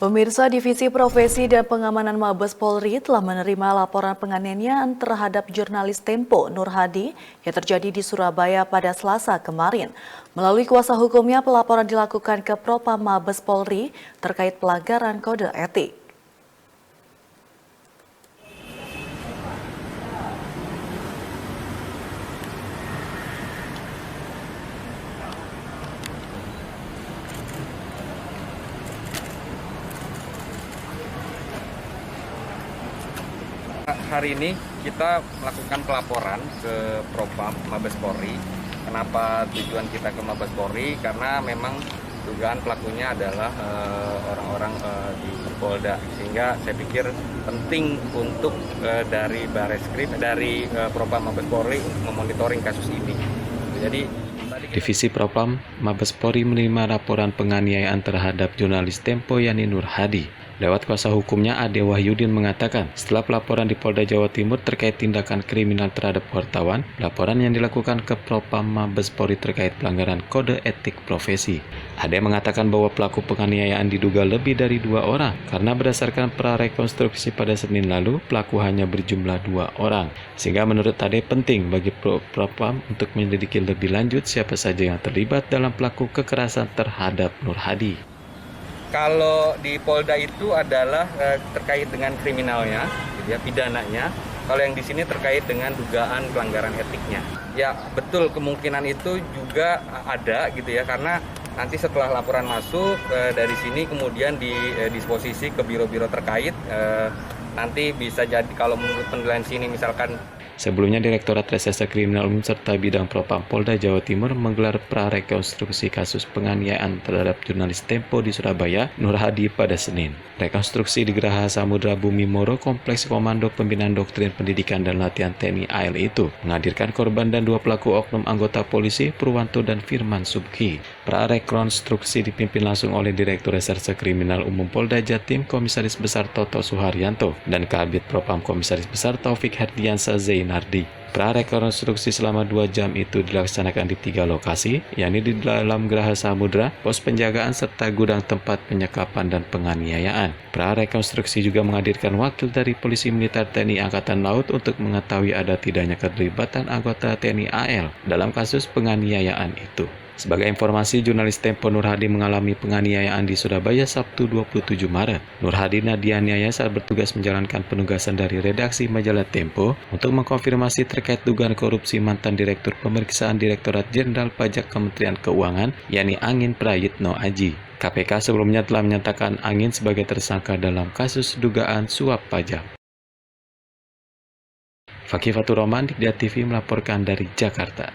Pemirsa Divisi Profesi dan Pengamanan Mabes Polri telah menerima laporan penganiayaan terhadap jurnalis Tempo Nur Hadi yang terjadi di Surabaya pada Selasa kemarin. Melalui kuasa hukumnya, pelaporan dilakukan ke Propam Mabes Polri terkait pelanggaran kode etik. Hari ini kita melakukan pelaporan ke Propam Mabes Polri. Kenapa tujuan kita ke Mabes Polri? Karena memang dugaan pelakunya adalah orang-orang di Polda, sehingga saya pikir penting untuk dari Bareskrim, dari Propam Mabes Polri untuk memonitoring kasus ini. Jadi Divisi Propam Mabes Polri menerima laporan penganiayaan terhadap jurnalis Tempo Yani Nur Hadi. Lewat kuasa hukumnya, Ade Wahyudin mengatakan, setelah pelaporan di Polda Jawa Timur terkait tindakan kriminal terhadap wartawan, laporan yang dilakukan ke Propam Mabes Polri terkait pelanggaran kode etik profesi. Ade mengatakan bahwa pelaku penganiayaan diduga lebih dari 2 orang, karena berdasarkan prarekonstruksi pada Senin lalu, pelaku hanya berjumlah 2 orang. Sehingga menurut Ade penting bagi Propam untuk menyelidiki lebih lanjut siapa saja yang terlibat dalam pelaku kekerasan terhadap Nur Hadi. Kalau di Polda itu adalah terkait dengan kriminalnya, gitu ya, pidananya. Kalau yang di sini terkait dengan dugaan pelanggaran etiknya. Ya betul, kemungkinan itu juga ada gitu ya, karena nanti setelah laporan masuk dari sini kemudian didisposisi ke biro-biro terkait. Nanti bisa jadi kalau menurut penilaian sini misalkan. Sebelumnya, Direktorat Reserse Kriminal Umum serta Bidang Propam Polda Jawa Timur menggelar prarekonstruksi kasus penganiayaan terhadap jurnalis Tempo di Surabaya, Nur Hadi pada Senin. Rekonstruksi di Geraha Samudra Bumi Moro, Kompleks Komando Pembinaan Doktrin Pendidikan dan Latihan TNI AL itu menghadirkan korban dan 2 pelaku oknum anggota polisi, Purwanto dan Firman Subki. Prarekonstruksi dipimpin langsung oleh Direktur Reserse Kriminal Umum Polda Jatim, Komisaris Besar Toto Suharyanto, dan Kabid Propam Komisaris Besar Taufik Herdiansa Zainardi. Prarekonstruksi selama 2 jam itu dilaksanakan di 3 lokasi, yakni di dalam Geraha Samudra, pos penjagaan, serta gudang tempat penyekapan dan penganiayaan. Prarekonstruksi juga menghadirkan wakil dari Polisi Militer TNI Angkatan Laut untuk mengetahui ada tidaknya keterlibatan anggota TNI AL dalam kasus penganiayaan itu. Sebagai informasi, jurnalis Tempo Nur Hadi mengalami penganiayaan di Surabaya Sabtu 27 Maret. Nur Hadi dianiaya saat bertugas menjalankan penugasan dari redaksi majalah Tempo untuk mengkonfirmasi terkait dugaan korupsi mantan Direktur Pemeriksaan Direktorat Jenderal Pajak Kementerian Keuangan, yakni Angin Prayitno Aji. KPK sebelumnya telah menyatakan Angin sebagai tersangka dalam kasus dugaan suap pajak. Fakih Fatur Rahman, Dikda TV melaporkan dari Jakarta.